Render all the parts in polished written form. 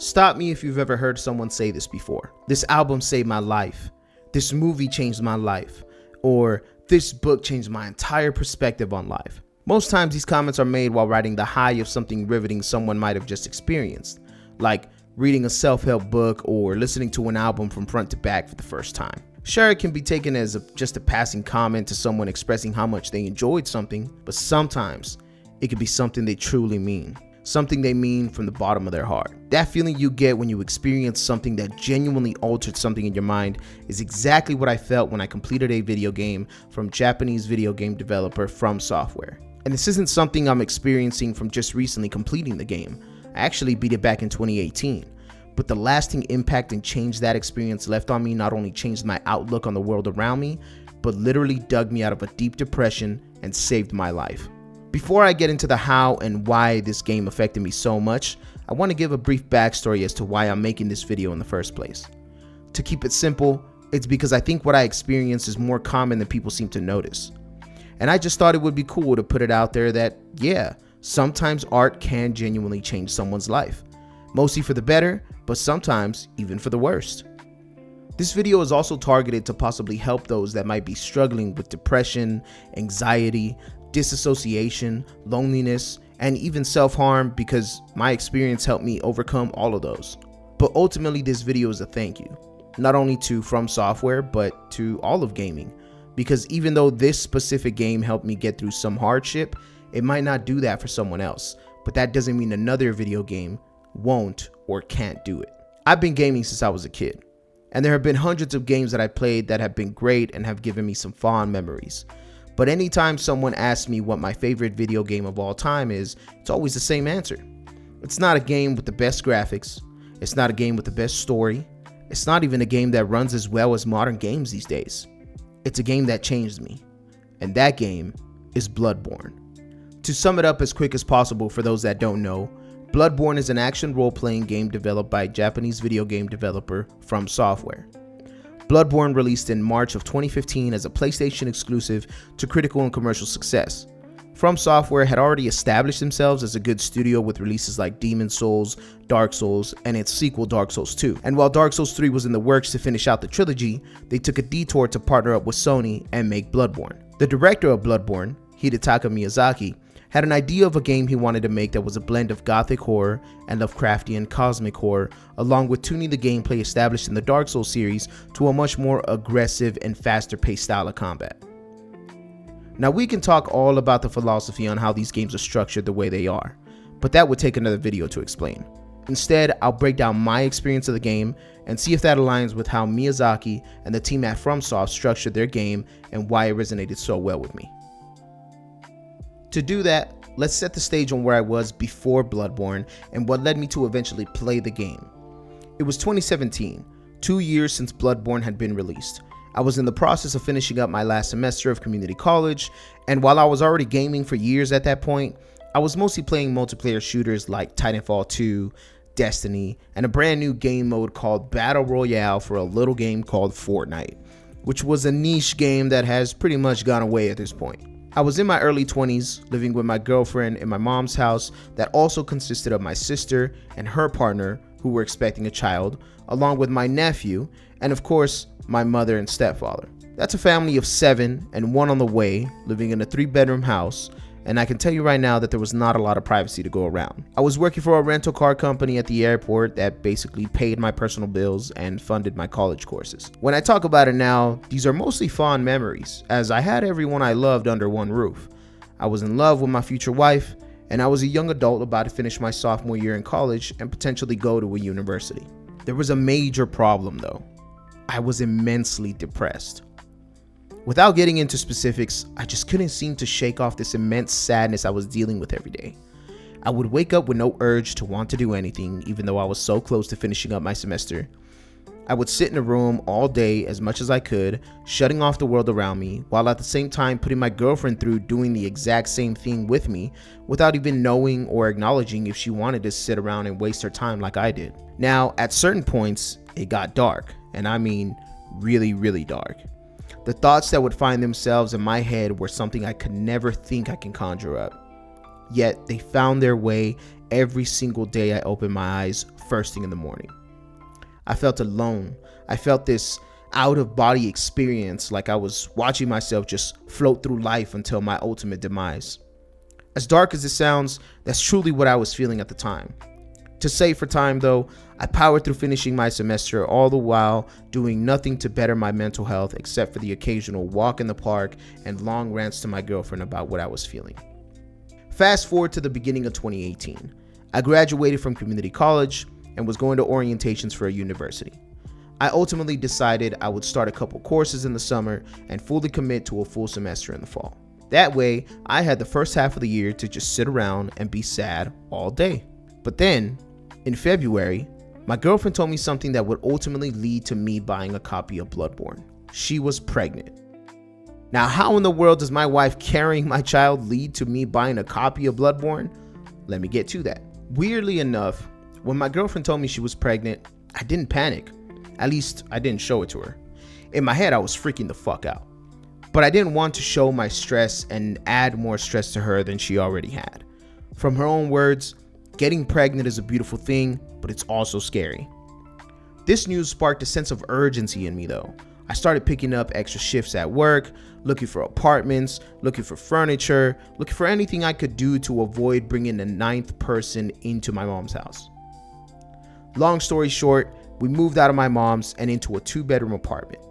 Stop me if you've ever heard someone say this before. This album saved my life. This movie changed my life. Or this book changed my entire perspective on life. Most times these comments are made while riding the high of something riveting someone might have just experienced, like reading a self-help book or listening to an album from front to back for the first time. Sure, it can be taken as just a passing comment to someone expressing how much they enjoyed something, but sometimes it can be something they truly mean. Something they mean from the bottom of their heart. That feeling you get when you experience something that genuinely altered something in your mind is exactly what I felt when I completed a video game from Japanese video game developer From Software. And this isn't something I'm experiencing from just recently completing the game. I actually beat it back in 2018. But the lasting impact and change that experience left on me not only changed my outlook on the world around me, but literally dug me out of a deep depression and saved my life. Before I get into the how and why this game affected me so much, I want to give a brief backstory as to why I'm making this video in the first place. To keep it simple, it's because I think what I experience is more common than people seem to notice. And I just thought it would be cool to put it out there that, yeah, sometimes art can genuinely change someone's life. Mostly for the better, but sometimes even for the worst. This video is also targeted to possibly help those that might be struggling with depression, anxiety, disassociation, loneliness, and even self-harm, because my experience helped me overcome all of those. But ultimately, this video is a thank you, not only to From Software, but to all of gaming, because even though this specific game helped me get through some hardship, it might not do that for someone else, but that doesn't mean another video game won't or can't do it. I've been gaming since I was a kid, and there have been hundreds of games that I played that have been great and have given me some fond memories. But anytime someone asks me what my favorite video game of all time is, it's always the same answer. It's not a game with the best graphics. It's not a game with the best story. It's not even a game that runs as well as modern games these days. It's a game that changed me. And that game is Bloodborne. To sum it up as quick as possible for those that don't know, Bloodborne is an action role-playing game developed by Japanese video game developer From Software. Bloodborne released in March of 2015 as a PlayStation exclusive to critical and commercial success. From Software had already established themselves as a good studio with releases like Demon's Souls, Dark Souls, and its sequel Dark Souls 2. And while Dark Souls 3 was in the works to finish out the trilogy, they took a detour to partner up with Sony and make Bloodborne. The director of Bloodborne, Hidetaka Miyazaki, had an idea of a game he wanted to make that was a blend of gothic horror and Lovecraftian cosmic horror, along with tuning the gameplay established in the Dark Souls series to a much more aggressive and faster paced style of combat. Now, we can talk all about the philosophy on how these games are structured the way they are, but that would take another video to explain. Instead, I'll break down my experience of the game and see if that aligns with how Miyazaki and the team at FromSoft structured their game and why it resonated so well with me. To do that, let's set the stage on where I was before Bloodborne and what led me to eventually play the game. It was 2017, 2 years since Bloodborne had been released. I was in the process of finishing up my last semester of community college, and while I was already gaming for years at that point, I was mostly playing multiplayer shooters like Titanfall 2, Destiny, and a brand new game mode called Battle Royale for a little game called Fortnite, which was a niche game that has pretty much gone away at this point. I was in my early 20s, living with my girlfriend in my mom's house that also consisted of my sister and her partner, who were expecting a child, along with my nephew, and of course, my mother and stepfather. That's a family of 7 and 1 on the way, living in a 3-bedroom house, and I can tell you right now that there was not a lot of privacy to go around. I was working for a rental car company at the airport that basically paid my personal bills and funded my college courses. When I talk about it now, these are mostly fond memories, as I had everyone I loved under one roof. I was in love with my future wife, and I was a young adult about to finish my sophomore year in college and potentially go to a university. There was a major problem though. I was immensely depressed. Without getting into specifics, I just couldn't seem to shake off this immense sadness I was dealing with every day. I would wake up with no urge to want to do anything, even though I was so close to finishing up my semester. I would sit in a room all day as much as I could, shutting off the world around me, while at the same time putting my girlfriend through doing the exact same thing with me, without even knowing or acknowledging if she wanted to sit around and waste her time like I did. Now, at certain points, it got dark, and I mean really, really dark. The thoughts that would find themselves in my head were something I could never think I can conjure up. Yet they found their way every single day I opened my eyes first thing in the morning. I felt alone. I felt this out-of-body experience, like I was watching myself just float through life until my ultimate demise. As dark as it sounds, that's truly what I was feeling at the time. To save for time though, I powered through finishing my semester, all the while doing nothing to better my mental health except for the occasional walk in the park and long rants to my girlfriend about what I was feeling. Fast forward to the beginning of 2018. I graduated from community college and was going to orientations for a university. I ultimately decided I would start a couple courses in the summer and fully commit to a full semester in the fall. That way, I had the first half of the year to just sit around and be sad all day. But then, in February, my girlfriend told me something that would ultimately lead to me buying a copy of Bloodborne. She was pregnant. Now, how in the world does my wife carrying my child lead to me buying a copy of Bloodborne? Let me get to that. Weirdly enough, when my girlfriend told me she was pregnant, I didn't panic. At least, I didn't show it to her. In my head, I was freaking the fuck out. But I didn't want to show my stress and add more stress to her than she already had. From her own words, getting pregnant is a beautiful thing, but it's also scary. This news sparked a sense of urgency in me though. I started picking up extra shifts at work, looking for apartments, looking for furniture, looking for anything I could do to avoid bringing a ninth person into my mom's house. Long story short, we moved out of my mom's and into a 2-bedroom apartment.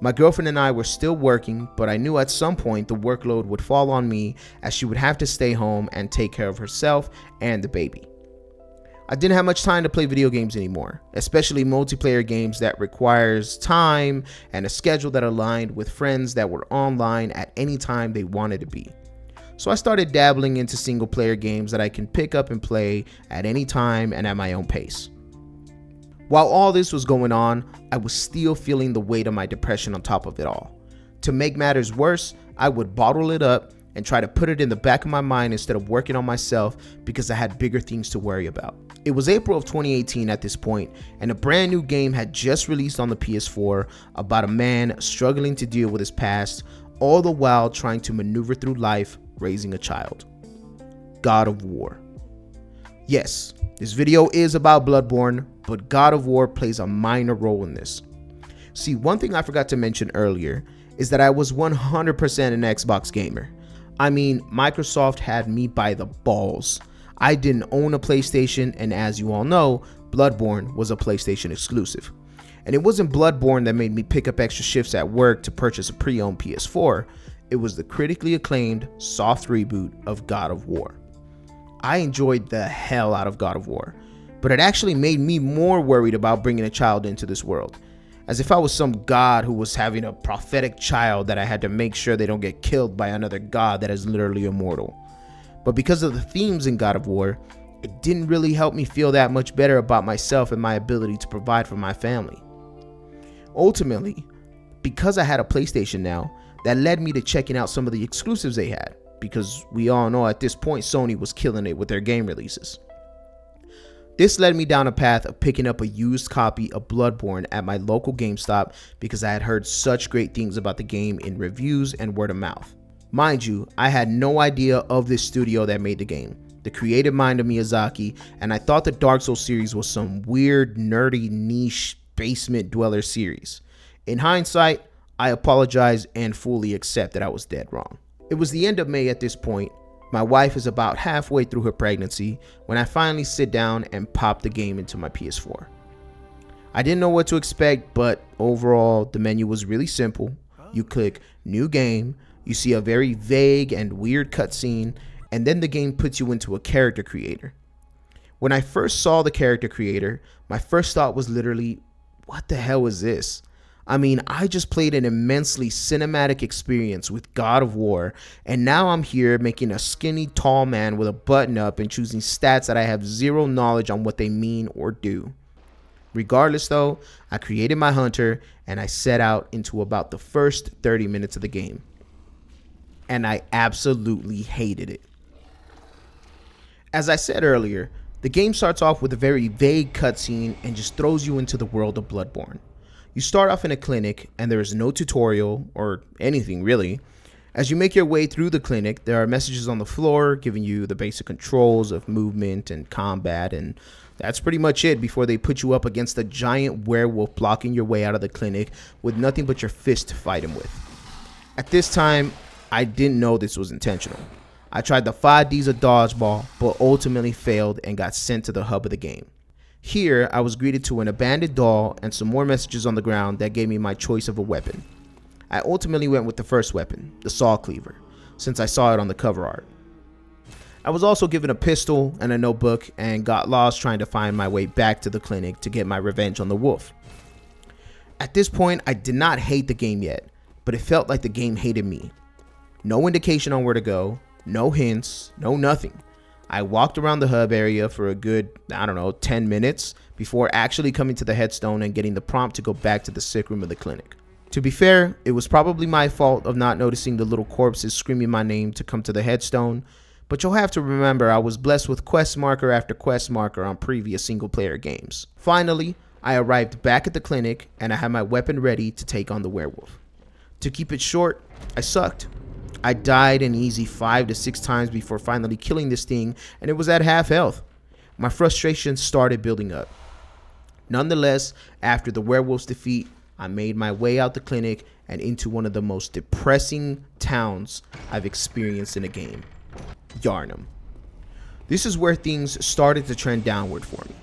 My girlfriend and I were still working, but I knew at some point the workload would fall on me as she would have to stay home and take care of herself and the baby. I didn't have much time to play video games anymore, especially multiplayer games that requires time and a schedule that aligned with friends that were online at any time they wanted to be. So I started dabbling into single player games that I can pick up and play at any time and at my own pace. While all this was going on, I was still feeling the weight of my depression on top of it all. To make matters worse, I would bottle it up and try to put it in the back of my mind instead of working on myself because I had bigger things to worry about. It was April of 2018 at this point, and a brand new game had just released on the PS4 about a man struggling to deal with his past, all the while trying to maneuver through life raising a child. God of War. Yes, this video is about Bloodborne, but God of War plays a minor role in this. See, one thing I forgot to mention earlier is that I was 100% an Xbox gamer. I mean, Microsoft had me by the balls. I didn't own a PlayStation, and as you all know, Bloodborne was a PlayStation exclusive. And it wasn't Bloodborne that made me pick up extra shifts at work to purchase a pre-owned PS4. It was the critically acclaimed soft reboot of God of War. I enjoyed the hell out of God of War, but it actually made me more worried about bringing a child into this world. As if I was some god who was having a prophetic child that I had to make sure they don't get killed by another god that is literally immortal. But because of the themes in God of War, it didn't really help me feel that much better about myself and my ability to provide for my family. Ultimately, because I had a PlayStation now, that led me to checking out some of the exclusives they had, because we all know at this point Sony was killing it with their game releases. This led me down a path of picking up a used copy of Bloodborne at my local GameStop because I had heard such great things about the game in reviews and word of mouth. Mind you, I had no idea of this studio that made the game, the creative mind of Miyazaki, and I thought the Dark Souls series was some weird, nerdy, niche basement dweller series. In hindsight, I apologize and fully accept that I was dead wrong. It was the end of May at this point. My wife is about halfway through her pregnancy when I finally sit down and pop the game into my PS4. I didn't know what to expect, but overall the menu was really simple. You click new game, you see a very vague and weird cutscene, and then the game puts you into a character creator. When I first saw the character creator, my first thought was literally, what the hell is this? I mean, I just played an immensely cinematic experience with God of War, and now I'm here making a skinny, tall man with a button up and choosing stats that I have zero knowledge on what they mean or do. Regardless though, I created my hunter and I set out into about the first 30 minutes of the game. And I absolutely hated it. As I said earlier, the game starts off with a very vague cutscene and just throws you into the world of Bloodborne. You start off in a clinic and there is no tutorial or anything really. As you make your way through the clinic, there are messages on the floor giving you the basic controls of movement and combat and That's pretty much it before they put you up against a giant werewolf blocking your way out of the clinic with nothing but your fist to fight him with. At this time, I didn't know this was intentional. I tried the 5Ds of dodgeball, but ultimately failed and got sent to the hub of the game. Here, I was greeted to an abandoned doll and some more messages on the ground that gave me my choice of a weapon. I ultimately went with the first weapon, the saw cleaver, since I saw it on the cover art. I was also given a pistol and a notebook and got lost trying to find my way back to the clinic to get my revenge on the wolf. At this point, I did not hate the game yet, but it felt like the game hated me. No indication on where to go, no hints, no nothing. I walked around the hub area for a good, 10 minutes before actually coming to the headstone and getting the prompt to go back to the sick room of the clinic. To be fair, it was probably my fault of not noticing the little corpses screaming my name to come to the headstone, but you'll have to remember I was blessed with quest marker after quest marker on previous single player games. Finally, I arrived back at the clinic and I had my weapon ready to take on the werewolf. To keep it short, I sucked. I died an easy 5 to 6 times before finally killing this thing, and it was at half health. My frustration started building up. Nonetheless, after the werewolf's defeat, I made my way out the clinic and into one of the most depressing towns I've experienced in a game, Yharnam. This is where things started to trend downward for me.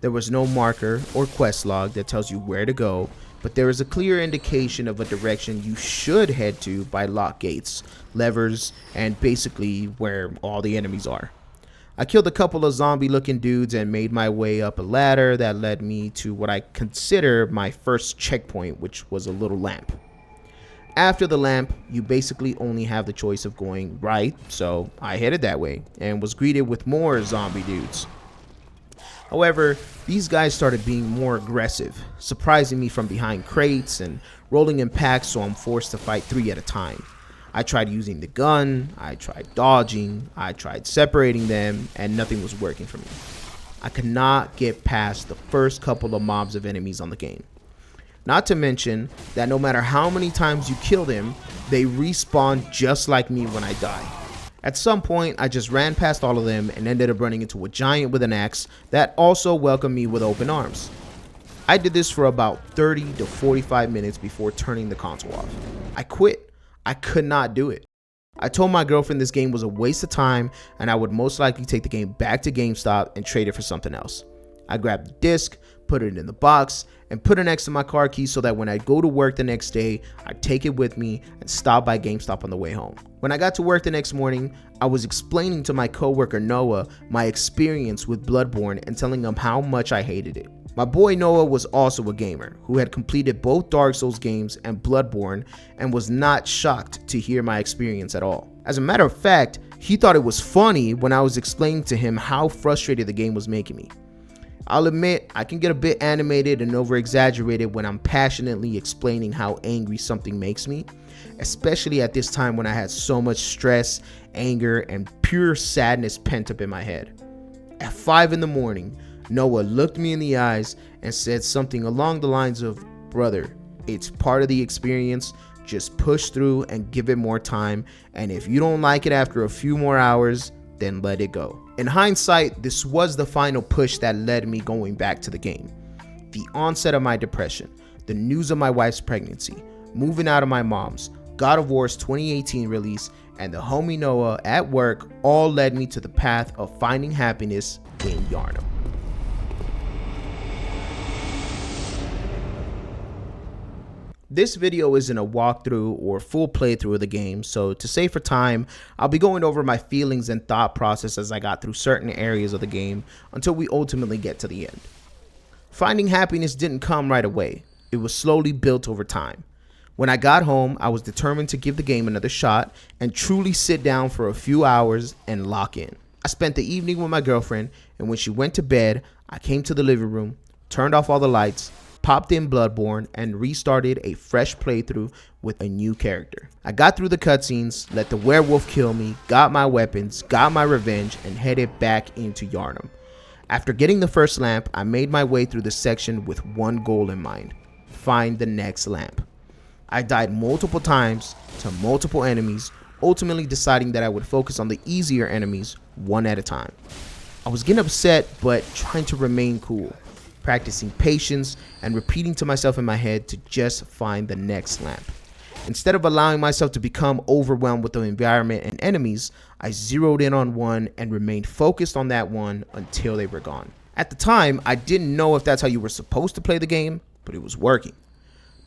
There was no marker or quest log that tells you where to go, but there is a clear indication of a direction you should head to by lock gates, levers, and basically where all the enemies are. I killed a couple of zombie looking dudes and made my way up a ladder that led me to what I consider my first checkpoint, which was a little lamp. After the lamp, you basically only have the choice of going right, so I headed that way and was greeted with more zombie dudes. However, these guys started being more aggressive, surprising me from behind crates and rolling in packs, so I'm forced to fight 3 at a time. I tried using the gun, I tried dodging, I tried separating them, and nothing was working for me. I could not get past the first couple of mobs of enemies on the game. Not to mention that no matter how many times you kill them, they respawn just like me when I die. At some point, I just ran past all of them and ended up running into a giant with an axe that also welcomed me with open arms. I did this for about 30 to 45 minutes before turning the console off. I quit. I could not do it. I told my girlfriend this game was a waste of time and I would most likely take the game back to GameStop and trade it for something else. I grabbed the disc, put it in the box, and put it next to my car keys so that when I go to work the next day, I'd take it with me and stop by GameStop on the way home. When I got to work the next morning, I was explaining to my coworker Noah my experience with Bloodborne and telling him how much I hated it. My boy Noah was also a gamer who had completed both Dark Souls games and Bloodborne and was not shocked to hear my experience at all. As a matter of fact, he thought it was funny when I was explaining to him how frustrated the game was making me. I'll admit, I can get a bit animated and over-exaggerated when I'm passionately explaining how angry something makes me, especially at this time when I had so much stress, anger, and pure sadness pent up in my head. At 5 in the morning, Noah looked me in the eyes and said something along the lines of, "Brother, it's part of the experience, just push through and give it more time, and if you don't like it after a few more hours, then let it go." In hindsight, this was the final push that led me going back to the game. The onset of my depression, the news of my wife's pregnancy, moving out of my mom's, God of War's 2018 release, and the homie Noah at work all led me to the path of finding happiness in Yharnam. This video isn't a walkthrough or full playthrough of the game, so to save for time, I'll be going over my feelings and thought process as I got through certain areas of the game until we ultimately get to the end. Finding happiness didn't come right away. It was slowly built over time. When I got home, I was determined to give the game another shot and truly sit down for a few hours and lock in. I spent the evening with my girlfriend, and when she went to bed, I came to the living room, turned off all the lights, popped in Bloodborne, and restarted a fresh playthrough with a new character. I got through the cutscenes, let the werewolf kill me, got my weapons, got my revenge, and headed back into Yharnam. After getting the first lamp, I made my way through the section with one goal in mind: find the next lamp. I died multiple times to multiple enemies, ultimately deciding that I would focus on the easier enemies one at a time. I was getting upset, but trying to remain cool, practicing patience and repeating to myself in my head to just find the next lamp. Instead of allowing myself to become overwhelmed with the environment and enemies, I zeroed in on one and remained focused on that one until they were gone. At the time, I didn't know if that's how you were supposed to play the game, but it was working.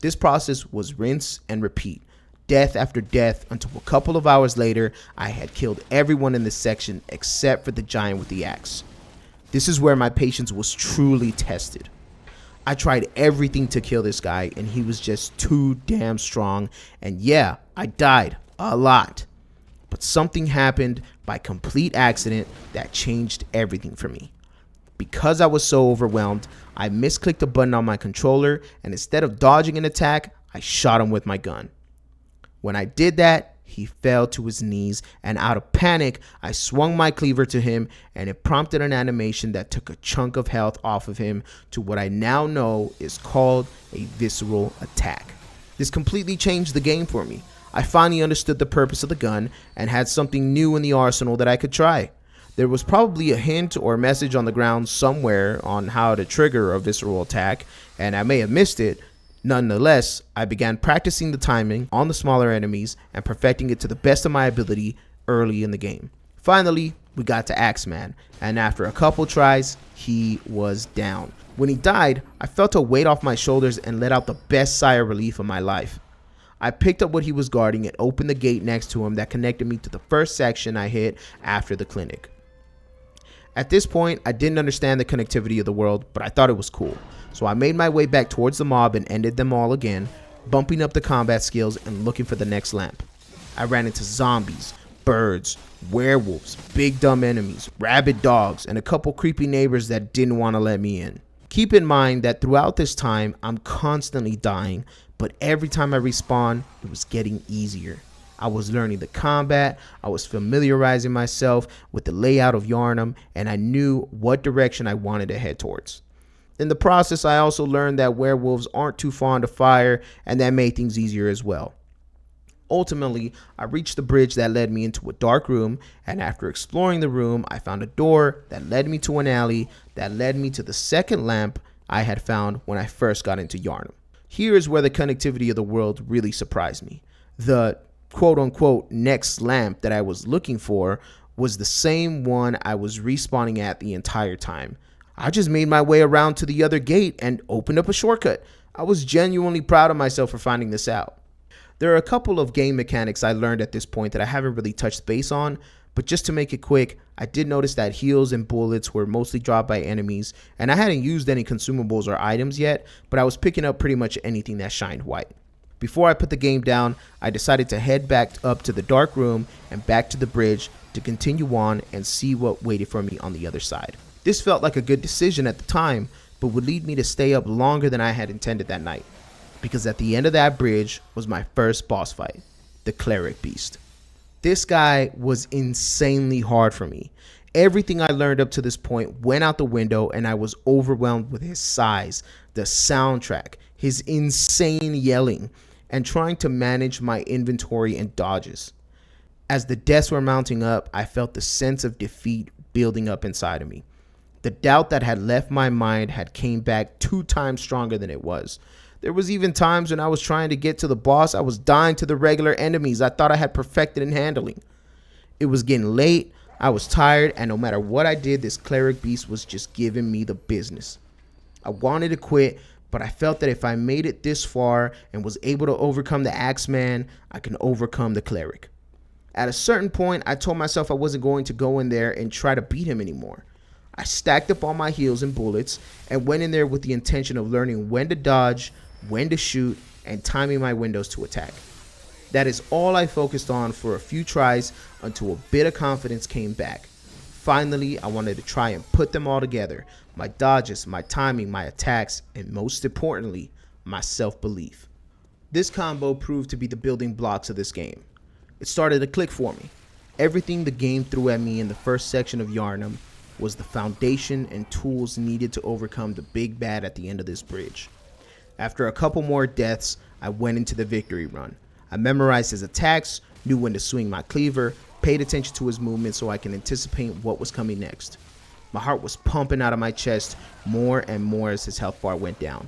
This process was rinse and repeat, death after death, until a couple of hours later, I had killed everyone in this section except for the giant with the axe. This is where my patience was truly tested. I tried everything to kill this guy, and he was just too damn strong, and yeah, I died a lot. But something happened by complete accident that changed everything for me. Because I was so overwhelmed, I misclicked a button on my controller, and instead of dodging an attack, I shot him with my gun. When I did that, he fell to his knees, and out of panic, I swung my cleaver to him, and it prompted an animation that took a chunk of health off of him to what I now know is called a visceral attack. This completely changed the game for me. I finally understood the purpose of the gun and had something new in the arsenal that I could try. There was probably a hint or message on the ground somewhere on how to trigger a visceral attack, and I may have missed it. Nonetheless, I began practicing the timing on the smaller enemies and perfecting it to the best of my ability early in the game. Finally, we got to Axeman, and after a couple tries, he was down. When he died, I felt a weight off my shoulders and let out the best sigh of relief of my life. I picked up what he was guarding and opened the gate next to him that connected me to the first section I hit after the clinic. At this point, I didn't understand the connectivity of the world, but I thought it was cool. So I made my way back towards the mob and ended them all again, bumping up the combat skills and looking for the next lamp. I ran into zombies, birds, werewolves, big dumb enemies, rabid dogs, and a couple creepy neighbors that didn't want to let me in. Keep in mind that throughout this time, I'm constantly dying, but every time I respawn, it was getting easier. I was learning the combat, I was familiarizing myself with the layout of Yharnam, and I knew what direction I wanted to head towards. In the process, I also learned that werewolves aren't too fond of fire, and that made things easier as well. Ultimately, I reached the bridge that led me into a dark room, and after exploring the room, I found a door that led me to an alley that led me to the second lamp I had found when I first got into Yharnam. Here is where the connectivity of the world really surprised me. The quote-unquote next lamp that I was looking for was the same one I was respawning at the entire time. I just made my way around to the other gate and opened up a shortcut. I was genuinely proud of myself for finding this out. There are a couple of game mechanics I learned at this point that I haven't really touched base on, but just to make it quick, I did notice that heals and bullets were mostly dropped by enemies, and I hadn't used any consumables or items yet, but I was picking up pretty much anything that shined white. Before I put the game down, I decided to head back up to the dark room and back to the bridge to continue on and see what waited for me on the other side. This felt like a good decision at the time, but would lead me to stay up longer than I had intended that night, because at the end of that bridge was my first boss fight, the Cleric beast. This guy was insanely hard for me. Everything I learned up to this point went out the window, and I was overwhelmed with his size, the soundtrack, his insane yelling, and trying to manage my inventory and dodges. As the deaths were mounting up, I felt the sense of defeat building up inside of me. The doubt that had left my mind had came back 2 times stronger than it was. There was even times when I was trying to get to the boss, I was dying to the regular enemies I thought I had perfected in handling. It was getting late, I was tired, and no matter what I did, this Cleric beast was just giving me the business. I wanted to quit, but I felt that if I made it this far and was able to overcome the Axeman, I can overcome the Cleric. At a certain point, I told myself I wasn't going to go in there and try to beat him anymore. I stacked up all my heals and bullets and went in there with the intention of learning when to dodge, when to shoot, and timing my windows to attack. That is all I focused on for a few tries until a bit of confidence came back. Finally, I wanted to try and put them all together. My dodges, my timing, my attacks, and most importantly, my self-belief. This combo proved to be the building blocks of this game. It started to click for me. Everything the game threw at me in the first section of Yharnam was the foundation and tools needed to overcome the big bad at the end of this bridge. After a couple more deaths, I went into the victory run. I memorized his attacks, knew when to swing my cleaver, paid attention to his movement so I can anticipate what was coming next. My heart was pumping out of my chest more and more as his health bar went down.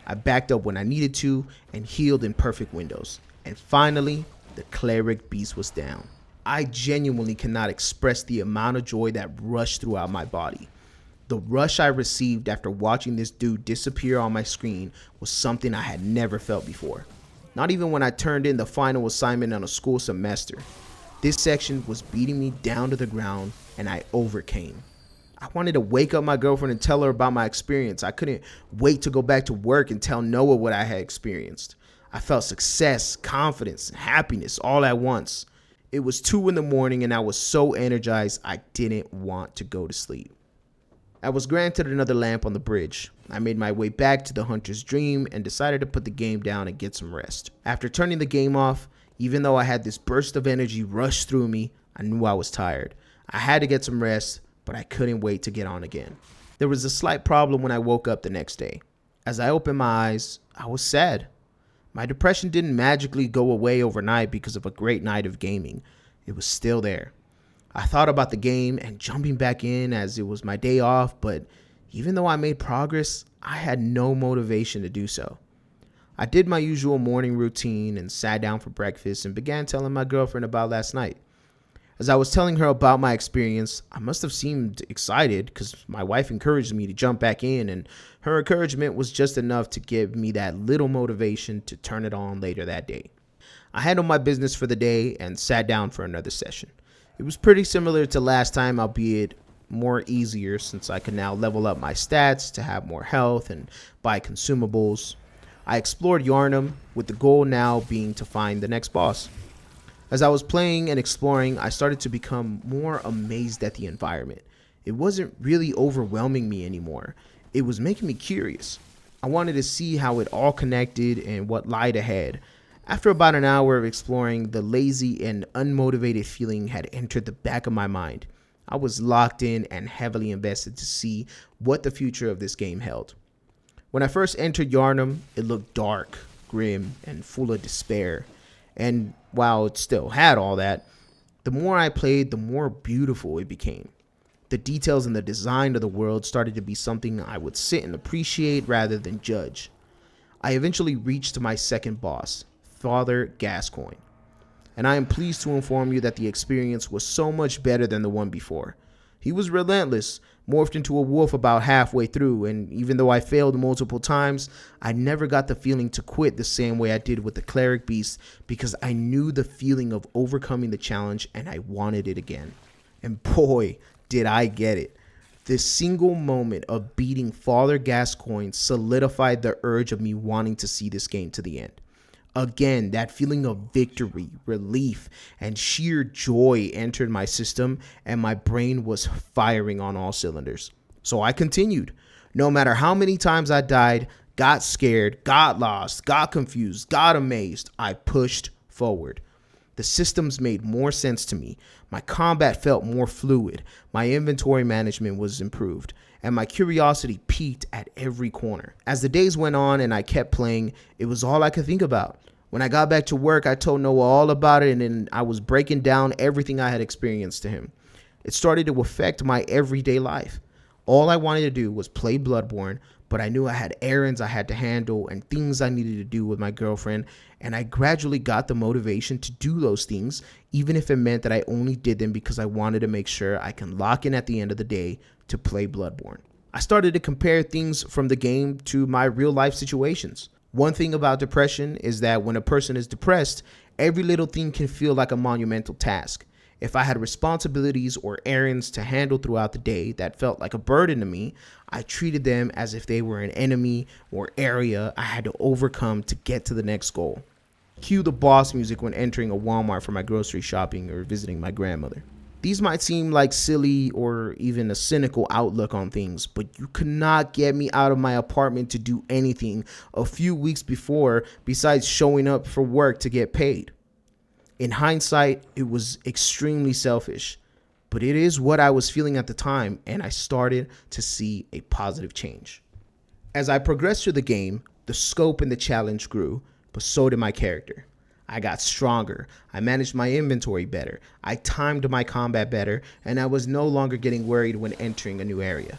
I backed up when I needed to and healed in perfect windows. And finally, the Cleric beast was down. I genuinely cannot express the amount of joy that rushed throughout my body. The rush I received after watching this dude disappear on my screen was something I had never felt before. Not even when I turned in the final assignment on a school semester. This section was beating me down to the ground and I overcame. I wanted to wake up my girlfriend and tell her about my experience. I couldn't wait to go back to work and tell Noah what I had experienced. I felt success, confidence, and happiness all at once. It was 2 a.m. and I was so energized I didn't want to go to sleep. I was granted another lamp on the bridge. I made my way back to the Hunter's Dream and decided to put the game down and get some rest. After turning the game off, even though I had this burst of energy rush through me, I knew I was tired. I had to get some rest, but I couldn't wait to get on again. There was a slight problem when I woke up the next day. As I opened my eyes, I was sad. My depression didn't magically go away overnight because of a great night of gaming. It was still there. I thought about the game and jumping back in as it was my day off, but even though I made progress, I had no motivation to do so. I did my usual morning routine and sat down for breakfast and began telling my girlfriend about last night. As I was telling her about my experience, I must have seemed excited because my wife encouraged me to jump back in, and her encouragement was just enough to give me that little motivation to turn it on later that day. I handled my business for the day and sat down for another session. It was pretty similar to last time, albeit more easier since I could now level up my stats to have more health and buy consumables. I explored Yharnam, with the goal now being to find the next boss. As I was playing and exploring, I started to become more amazed at the environment. It wasn't really overwhelming me anymore. It was making me curious. I wanted to see how it all connected and what lied ahead. After about an hour of exploring, the lazy and unmotivated feeling had entered the back of my mind. I was locked in and heavily invested to see what the future of this game held. When I first entered Yharnam, it looked dark, grim, and full of despair. And while it still had all that, the more I played, the more beautiful it became. The details and the design of the world started to be something I would sit and appreciate rather than judge. I eventually reached my second boss, Father Gascoigne, and I am pleased to inform you that the experience was so much better than the one before. He was relentless, morphed into a wolf about halfway through, and even though I failed multiple times, I never got the feeling to quit the same way I did with the Cleric beast because I knew the feeling of overcoming the challenge and I wanted it again. And boy, did I get it. This single moment of beating Father Gascoigne solidified the urge of me wanting to see this game to the end. Again, that feeling of victory, relief, and sheer joy entered my system, and my brain was firing on all cylinders. So I continued. No matter how many times I died, got scared, got lost, got confused, got amazed, I pushed forward. The systems made more sense to me. My combat felt more fluid. My inventory management was improved, and my curiosity peaked at every corner. As the days went on and I kept playing, it was all I could think about. When I got back to work, I told Noah all about it, and then I was breaking down everything I had experienced to him. It started to affect my everyday life. All I wanted to do was play Bloodborne, but I knew I had errands I had to handle and things I needed to do with my girlfriend, and I gradually got the motivation to do those things, even if it meant that I only did them because I wanted to make sure I can lock in at the end of the day to play Bloodborne. I started to compare things from the game to my real life situations. One thing about depression is that when a person is depressed, every little thing can feel like a monumental task. If I had responsibilities or errands to handle throughout the day that felt like a burden to me, I treated them as if they were an enemy or area I had to overcome to get to the next goal. Cue the boss music when entering a Walmart for my grocery shopping or visiting my grandmother. These might seem like silly or even a cynical outlook on things, but you could not get me out of my apartment to do anything a few weeks before besides showing up for work to get paid. In hindsight, it was extremely selfish, but it is what I was feeling at the time, and I started to see a positive change. As I progressed through the game, the scope and the challenge grew, but so did my character. I got stronger, I managed my inventory better, I timed my combat better, and I was no longer getting worried when entering a new area.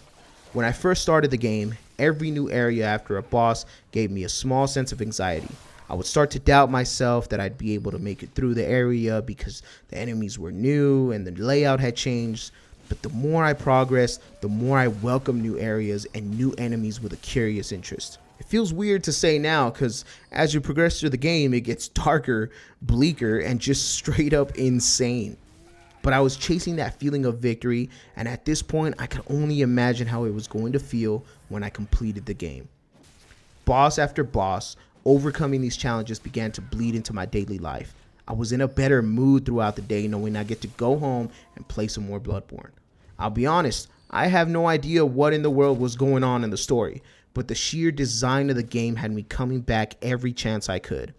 When I first started the game, every new area after a boss gave me a small sense of anxiety. I would start to doubt myself that I'd be able to make it through the area because the enemies were new and the layout had changed. But the more I progressed, the more I welcomed new areas and new enemies with a curious interest. It feels weird to say now because as you progress through the game, it gets darker, bleaker, and just straight up insane. But I was chasing that feeling of victory, and at this point, I could only imagine how it was going to feel when I completed the game. Boss after boss, overcoming these challenges began to bleed into my daily life. I was in a better mood throughout the day knowing I get to go home and play some more Bloodborne. I'll be honest, I have no idea what in the world was going on in the story, but the sheer design of the game had me coming back every chance I could.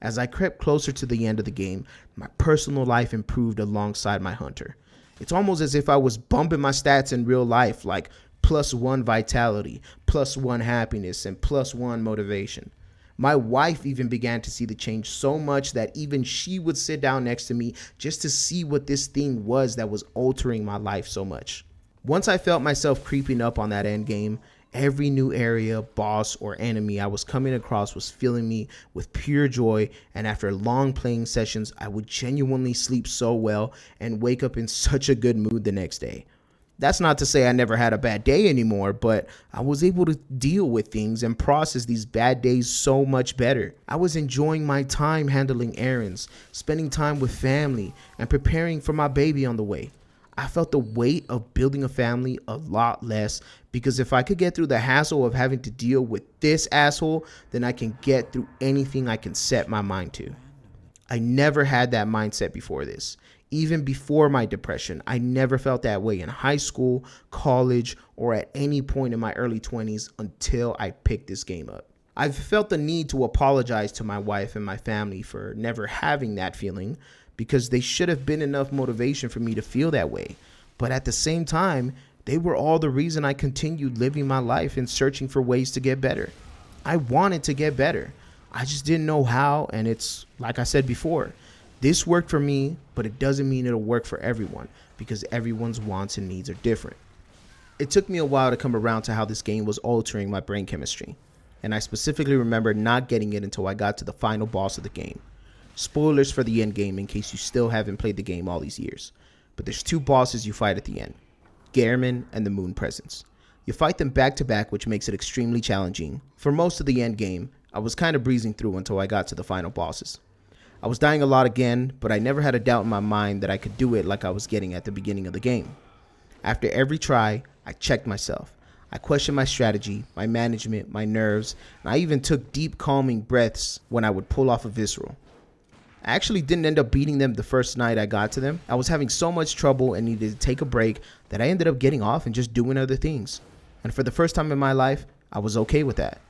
As I crept closer to the end of the game, my personal life improved alongside my hunter. It's almost as if I was bumping my stats in real life, like +1 vitality, +1 happiness, and +1 motivation. My wife even began to see the change so much that even she would sit down next to me just to see what this thing was that was altering my life so much. Once I felt myself creeping up on that end game, every new area, boss, or enemy I was coming across was filling me with pure joy, and after long playing sessions, I would genuinely sleep so well and wake up in such a good mood the next day. That's not to say I never had a bad day anymore, but I was able to deal with things and process these bad days so much better. I was enjoying my time handling errands, spending time with family, and preparing for my baby on the way. I felt the weight of building a family a lot less because if I could get through the hassle of having to deal with this asshole, then I can get through anything I can set my mind to. I never had that mindset before this. Even before my depression, I never felt that way in high school, college, or at any point in my early 20s until I picked this game up. I've felt the need to apologize to my wife and my family for never having that feeling because they should have been enough motivation for me to feel that way. But at the same time, they were all the reason I continued living my life and searching for ways to get better. I wanted to get better. I just didn't know how, and it's like I said before, this worked for me, but it doesn't mean it'll work for everyone because everyone's wants and needs are different. It took me a while to come around to how this game was altering my brain chemistry, and I specifically remember not getting it until I got to the final boss of the game. Spoilers for the end game in case you still haven't played the game all these years, but there's two bosses you fight at the end, Gehrman and the Moon Presence. You fight them back to back, which makes it extremely challenging. For most of the end game, I was kind of breezing through until I got to the final bosses. I was dying a lot again, but I never had a doubt in my mind that I could do it like I was getting at the beginning of the game. After every try, I checked myself. I questioned my strategy, my management, my nerves, and I even took deep calming breaths when I would pull off a visceral. I actually didn't end up beating them the first night I got to them. I was having so much trouble and needed to take a break that I ended up getting off and just doing other things. And for the first time in my life, I was okay with that.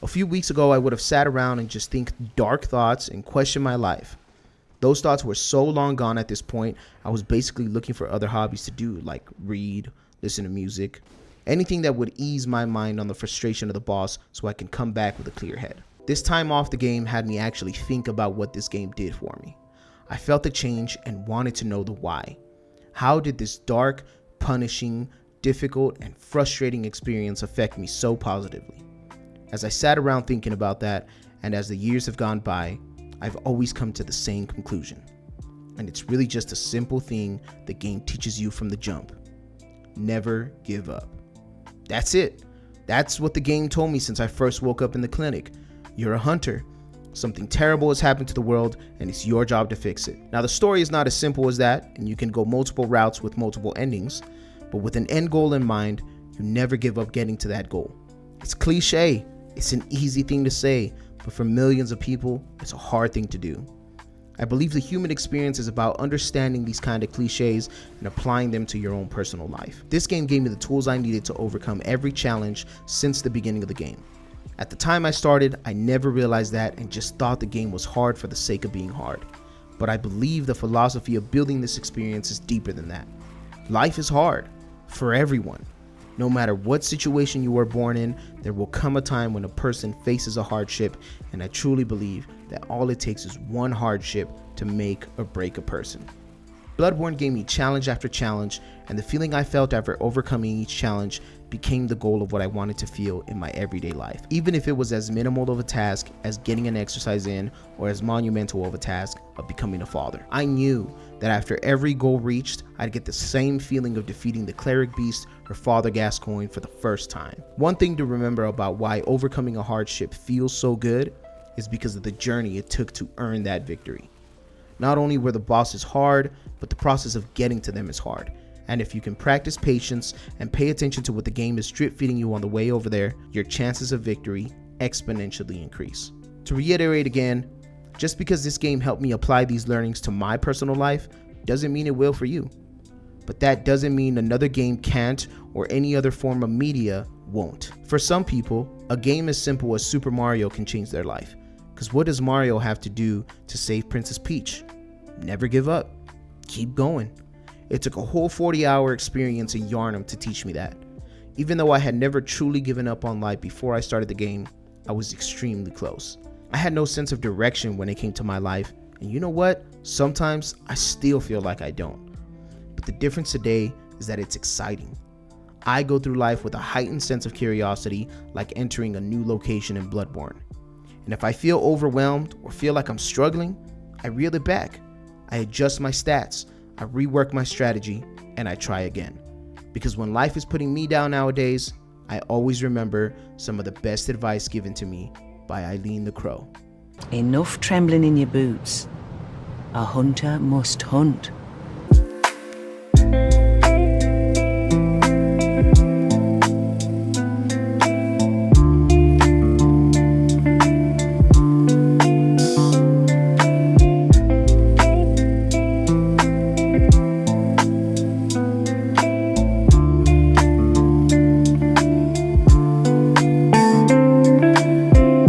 A few weeks ago, I would have sat around and just think dark thoughts and question my life. Those thoughts were so long gone at this point, I was basically looking for other hobbies to do, like read, listen to music, anything that would ease my mind on the frustration of the boss so I can come back with a clear head. This time off the game had me actually think about what this game did for me. I felt the change and wanted to know the why. How did this dark, punishing, difficult, and frustrating experience affect me so positively? As I sat around thinking about that, and as the years have gone by, I've always come to the same conclusion. And it's really just a simple thing the game teaches you from the jump. Never give up. That's it. That's what the game told me since I first woke up in the clinic. You're a hunter. Something terrible has happened to the world, and it's your job to fix it. Now, the story is not as simple as that, and you can go multiple routes with multiple endings, but with an end goal in mind, you never give up getting to that goal. It's cliche. It's an easy thing to say, but for millions of people, it's a hard thing to do. I believe the human experience is about understanding these kind of cliches and applying them to your own personal life. This game gave me the tools I needed to overcome every challenge since the beginning of the game. At the time I started, I never realized that and just thought the game was hard for the sake of being hard. But I believe the philosophy of building this experience is deeper than that. Life is hard for everyone. No matter what situation you were born in, there will come a time when a person faces a hardship, and I truly believe that all it takes is one hardship to make or break a person. Bloodborne gave me challenge after challenge, and the feeling I felt after overcoming each challenge became the goal of what I wanted to feel in my everyday life, even if it was as minimal of a task as getting an exercise in or as monumental of a task of becoming a father. I knew that after every goal reached, I'd get the same feeling of defeating the Cleric beast or Father Gascoigne for the first time. One thing to remember about why overcoming a hardship feels so good is because of the journey it took to earn that victory. Not only were the bosses hard, but the process of getting to them is hard. And if you can practice patience and pay attention to what the game is drip feeding you on the way over there, your chances of victory exponentially increase. To reiterate again, just because this game helped me apply these learnings to my personal life doesn't mean it will for you. But that doesn't mean another game can't, or any other form of media won't. For some people, a game as simple as Super Mario can change their life. Because what does Mario have to do to save Princess Peach? Never give up. Keep going. It took a whole 40-hour experience in Yarnum to teach me that. Even though I had never truly given up on life before I started the game, I was extremely close. I had no sense of direction when it came to my life, and you know what? Sometimes I still feel like I don't. But the difference today is that it's exciting. I go through life with a heightened sense of curiosity, like entering a new location in Bloodborne. And if I feel overwhelmed or feel like I'm struggling, I reel it back. I adjust my stats, I rework my strategy, and I try again. Because when life is putting me down nowadays, I always remember some of the best advice given to me by Eileen the Crow. Enough trembling in your boots. A hunter must hunt.